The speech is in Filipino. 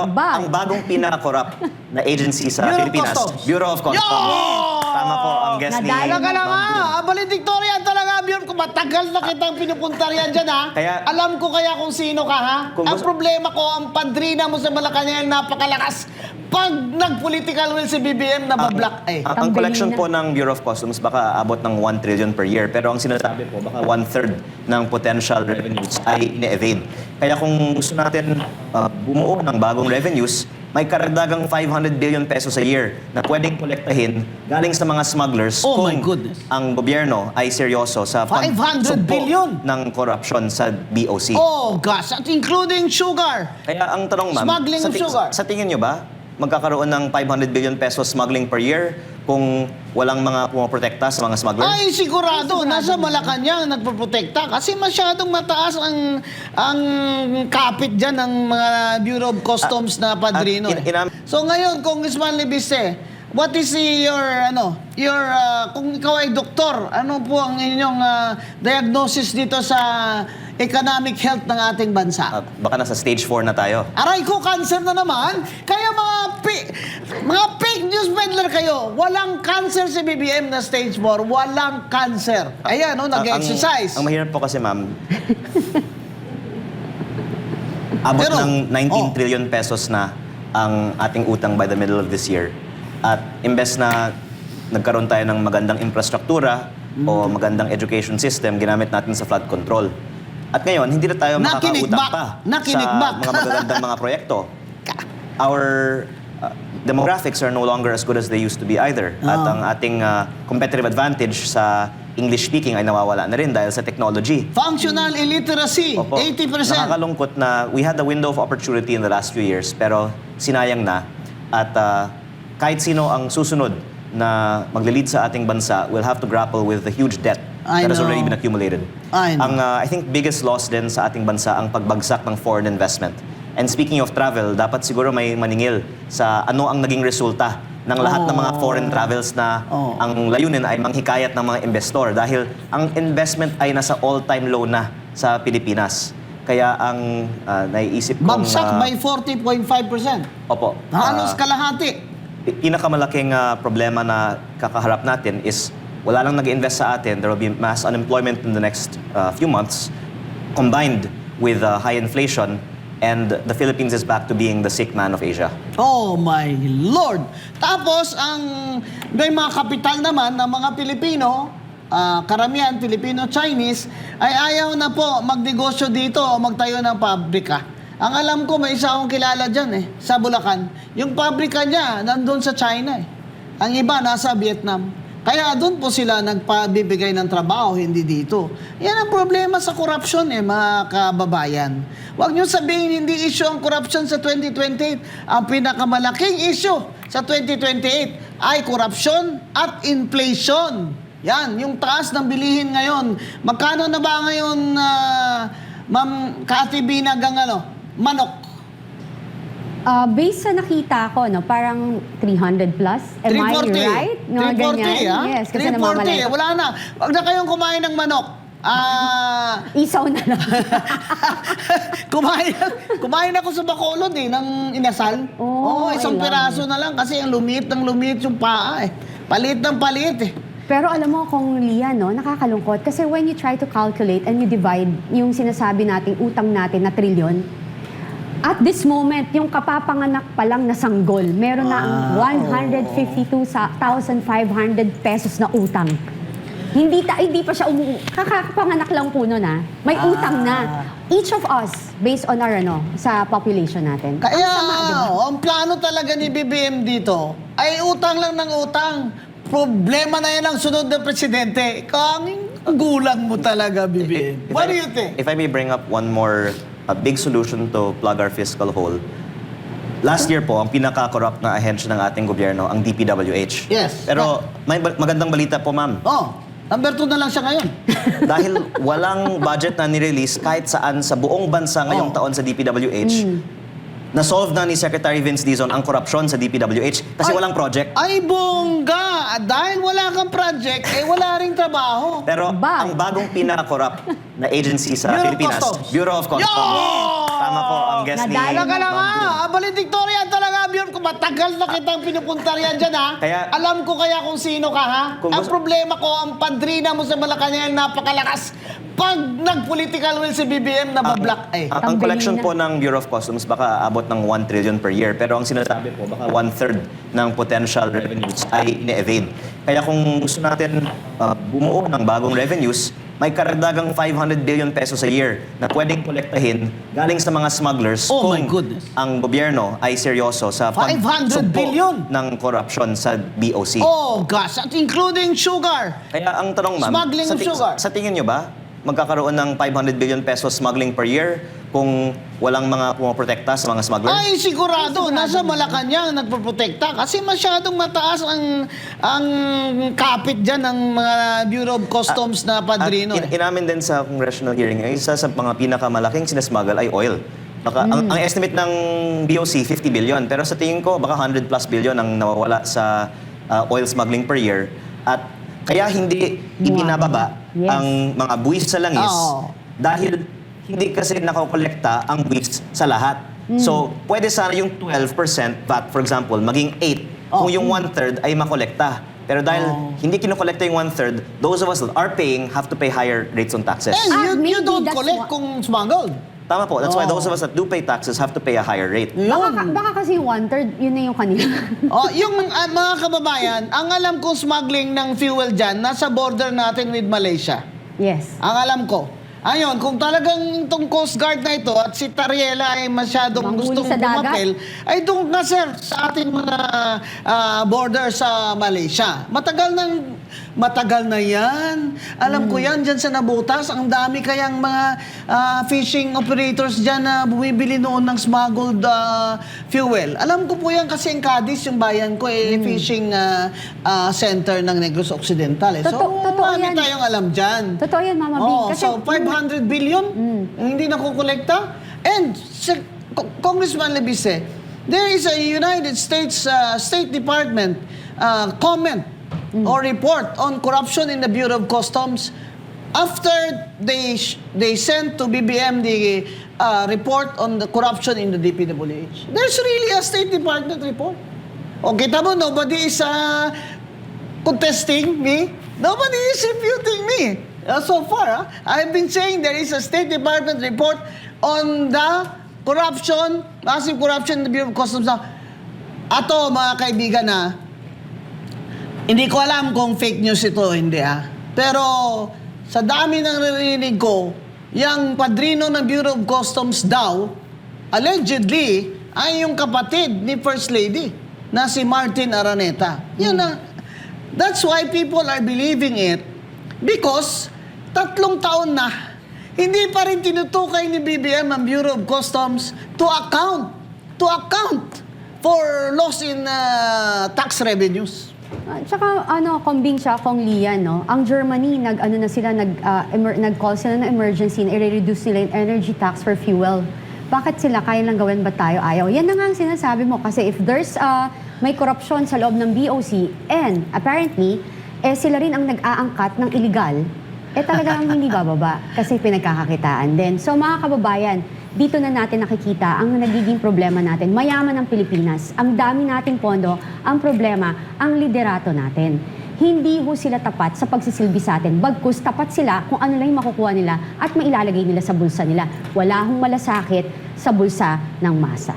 Pero ang bagong pinaka-corrupt na agency sa Bureau of Pilipinas, Customs. Bureau of Customs. Tama po ang guest ni... Nadali Talaga lang Ma'am June. ha. Valedictorian talaga, Bjorn. Kung matagal na kitang pinupunta riyan dyan ha. Kaya- Alam ko kaya kung sino ka ha. Kung Ang gusto- problema ko, ang padrina mo sa Malacanang napakalakas. Pag nag-political will si BBM na bablock eh. Ang collection Tambelina. po ng Bureau of Customs baka abot ng 1 trillion per year. Pero ang sinasabi po, baka 1/3 ng potential revenues ay ine-evade. Kaya kung gusto natin bumuo ng bagong revenues, may karagdagang 500 billion pesos a year na pwedeng kolektahin galing sa mga smugglers Oh my kung goodness. ang gobyerno ay seryoso sa 500 billion? ng corruption sa BOC. Oh gosh, at including sugar. Kaya ang tanong, ma'am, Smuggling of sugar. sa tingin nyo ba, magkakaroon ng 500 billion pesos smuggling per year kung walang mga pumoprotekta sa mga smugglers? Ay, sigurado. Nasa Malacanang nagpoprotekta kasi masyadong mataas ang kapit dyan ng mga Bureau of Customs na padrino. So ngayon, Congressman Libiste, what is kung ikaw ay doktor, ano po ang inyong diagnosis dito sa economic health ng ating bansa? Baka nasa stage 4 na tayo. Aray ko, cancer na naman. Kaya mga fake news peddler kayo. Walang cancer si BBM na stage 4. Walang cancer. Ayan, nag-exercise. Ang mahirap po kasi, ma'am, abot Pero, ng 19 trillion pesos na ang ating utang by the middle of this year. At imbes na nagkaroon tayo ng magandang infrastruktura o magandang education system, ginamit natin sa flood control. At ngayon, hindi na tayo makakautang pa Nakinikbak. sa mga magagandang mga proyekto. Our demographics are no longer as good as they used to be either. At ang ating competitive advantage sa English speaking ay nawawala na rin dahil sa technology. Functional illiteracy, Opo. 80%. Nakakalungkot na we had the window of opportunity in the last few years pero sinayang na. At kahit sino ang susunod na magle-lead sa ating bansa will have to grapple with the huge debt I that has know. already been accumulated. I know. Ang I think biggest loss din sa ating bansa ang pagbagsak ng foreign investment. And speaking of travel, dapat siguro may maningil sa ano ang naging resulta ng lahat ng mga foreign travels na ang layunin ay manghikayat ng mga investor dahil ang investment ay nasa all-time low na sa Pilipinas. Kaya ang naiisip kong... Bagsak by 40.5%. Opo. Halos kalahati. Pinakamalaking problema na kakaharap natin is wala lang nag-invest sa atin. There will be mass unemployment in the next few months combined with high inflation, and the Philippines is back to being the sick man of Asia. Oh my Lord! Tapos, may mga kapital naman ng mga Pilipino, karamihan Filipino-Chinese, ay ayaw na po magnegosyo dito o magtayo ng pabrika. Ang alam ko, may isa akong kilala dyan sa Bulacan. Yung pabrika niya, nandun sa China Ang iba, nasa Vietnam. Kaya doon po sila nagpabibigay ng trabaho, hindi dito. Yan ang problema sa corruption mga kababayan. Huwag niyo sabihin hindi issue ang corruption sa 2028. Ang pinakamalaking issue sa 2028 ay corruption at inflation. Yan, yung taas ng bilihin ngayon. Magkano na ba ngayon, Ma'am Cathy Binag, manok? Based sa nakita ko, parang 300 plus. Am I 340. right? No, 340, ganyan. Yes, kasi 340. namamalay. Wala na. Huwag na kayong kumain ng manok. Isaw na lang. kumain ako sa Bacolod ng inasal. Oh, Isang I love piraso na lang kasi ang lumit ng lumit yung paa Palit ng palit Pero alam mo kung Lia, nakakalungkot. Kasi when you try to calculate and you divide yung sinasabi nating utang natin na trilyon, at this moment, yung kapapanganak pa lang na sanggol, meron na ang 152,500 pesos na utang. Hindi pa siya kakapanganak lang po nun May utang na. Each of us, based on our sa population natin. Kaya Ang sama, diba? ang plano talaga ni BBM dito ay utang lang ng utang. Problema na yan ang sunod na presidente. Kaming gulang mo talaga, BBM. What do you think? If I may bring up one more big solution to plug our fiscal hole, last year po, ang pinaka-corrupt na ahensya ng ating gobyerno, ang DPWH. Yes. Pero may magandang balita po, ma'am. Number 2 na lang siya ngayon. Dahil walang budget na nirelease kahit saan sa buong bansa ngayong taon sa DPWH, na-solve na ni Secretary Vince Dizon ang korupsyon sa DPWH kasi walang project. Ay, bongga! Dahil wala kang project, wala ring trabaho. Pero ang bagong pinaka-corrupt na agency sa Bureau of Pilipinas, Customs. Bureau of Customs. Yun! Tama po ang guess ni Nadali Talaga lang Ma'am Drew. Valedictorian talaga, Bjorn. Kung matagal na kitang pinupunta riyan dyan, ha? Kaya- Alam ko kaya kung sino ka, ha? Kung Ang gusto- problema ko, ang padrina mo sa Malacanang napakalakas. Pag nag-political will si BBM, nabablock eh. Ang Tanggalin collection na. po ng Bureau of Customs baka abot ng 1 trillion per year. Pero ang sinasabi po, baka 1/3 ng potential revenues ay ine-evade. Kaya kung gusto natin bumuo ng bagong revenues, may karagdagang 500 billion pesos a year na pwedeng kolektahin galing sa mga smugglers Oh my kung goodness. ang gobyerno ay seryoso sa 500 pagsugpo billion? ng corruption sa BOC. Oh, gosh. At including sugar. Kaya ang tanong, ma'am, Smuggling of sugar. sa tingin nyo ba, magkakaroon ng 500 billion pesos smuggling per year kung walang mga pumoprotekta sa mga smuggler? Ay, sigurado. Nasa Malacanang nagpoprotekta kasi masyadong mataas ang kapit dyan ng mga Bureau of Customs na padrino. At inamin din sa congressional hearing, ang isa sa mga pinakamalaking sinasmuggle ay oil. Baka, ang estimate ng BOC, 50 billion. Pero sa tingin ko, baka 100 plus billion ang nawawala sa oil smuggling per year. At kaya hindi ibinababa Yes. ang mga buwis sa langis Oo. dahil hindi kasi nakokolekta ang buwis sa lahat. So, pwede sana yung 12% VAT, for example, maging 8 kung yung 1/3 ay makolekta. Pero dahil hindi kinokolekta yung 1/3, those of us that are paying have to pay higher rates on taxes. And you maybe don't that's collect kung smuggled. Tama po. That's why those of us that do pay taxes have to pay a higher rate. Baka kasi 1/3, yun na yung kanila. Oh, yung mga kababayan, ang alam kong smuggling ng fuel dyan, nasa border natin with Malaysia. Yes. Ang alam ko. Ayun, kung talagang itong Coast Guard na ito at si Tariela ay masyadong Manghuli gustong sa dagat? pumapel, ay doon nga sir, sa ating mga border sa Malaysia. Matagal na yan. Alam ko yan, dyan sa Nabutas, ang dami kayang mga fishing operators dyan na bumibili noon ng smuggled fuel. Alam ko po yan kasi ang Cadiz, yung bayan ko, fishing center ng Negros Occidental. Eh. So, Totoo marami yan. tayong alam dyan. Totoo yan, Mama Big. Oh, Kasi, so 500 billion yung hindi nakukolekta. And Congressman Lebise, there is a United States State Department comment or report on corruption in the Bureau of Customs after they sent to BBM the report on the corruption in the DPWH. There's really a State Department report. O kita mo, nobody is contesting me. Nobody is refuting me. So far, I've been saying there is a State Department report on the corruption, massive corruption in the Bureau of Customs. Ato, mga kaibigan, hindi ko alam kung fake news ito o hindi. Pero sa dami ng narinig ko, yung padrino ng Bureau of Customs daw, allegedly, ay yung kapatid ni First Lady na si Martin Araneta. Yan that's why people are believing it because 3 taon na hindi pa rin tinutukay ni BBM ang Bureau of Customs to account for loss in tax revenues. Tsaka kombing siya, Kong Lian, no? Ang Germany, nag-call sila ng emergency na i-reduce nila yung energy tax for fuel. Bakit sila? Kaya lang gawin ba tayo? Ayaw. Yan na nga ang sinasabi mo. Kasi if there's may korupsyon sa loob ng BOC and apparently, sila rin ang nag-aangkat ng illegal, talagang hindi bababa kasi pinagkakakitaan din. So mga kababayan, dito na natin nakikita ang nagiging problema natin. Mayaman ang Pilipinas. Ang dami nating pondo. Ang problema, ang liderato natin. Hindi ho sila tapat sa pagsisilbi sa atin. Bagkus tapat sila kung ano lang yung makukuha nila at mailalagay nila sa bulsa nila. Wala hong malasakit sa bulsa ng masa.